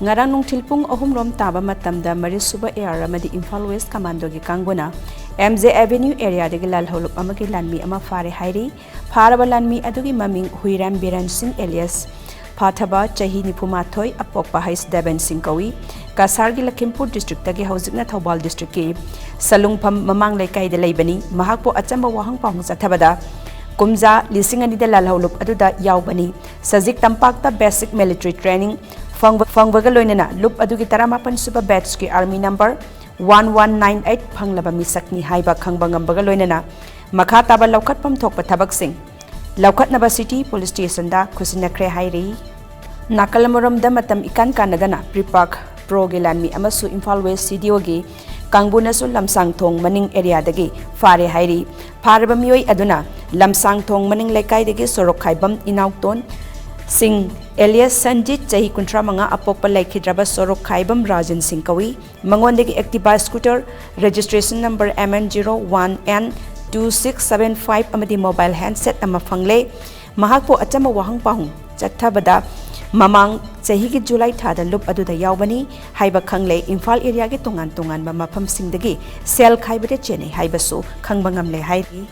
ngarang nungthilpung ahum rom taba matamda mari Suba Amadi Imphal West Commando gi Kangbuna MJ Avenue area de Lalhou Lup Amagi Lalmee ama Phare Hairi Pharaba Lalmee adugi maming Huiram Biran Singh alias Pathaba Chahi Nipumathoi Apokpa Hais Deban Singh Kawi Kasargi Lakhimpur district tagi hauzikna Thobal district ki Salungpham mamang laikai de laibani mahakpo achamba wahang pahung chathabada Kumza lisingani de Lalhou Lup aduda yaubani Sajik Tampakta basic military training Fangbaga loinana Lup adugi taramapan Suba batch ki army number 1198 phanglaba misakni haiba khangbangam baga loinana makha taba laukhatpam thokpa thabak sing laukhatnaba city police station da khusinakre hairi nakalamoram da matam ikan kanagana pripak pro ge Lalmee amasu Imphal West CDO gi Kangbuna su lamsang thong maning area dagi Phare Hairi Pharaba miyoi aduna lamsang thong maning lekai dagi sorok khaibam inaukton Singh alias Sanjit Chahi Kuntra Manga Apokpa Laikhidraba Sorok Khaibam Rajan Singh Kawi Mangondegi Activa scooter registration number MN01N2675 Amadi mobile handset ama fangle mahakpo achama wahang pahung chathabada mamang chahi gi July thada lup aduda yaubani haiba khangle Imphal area gi tongan tongan mafam singdagi sel khaibade chene haibasu khangbangam le hairi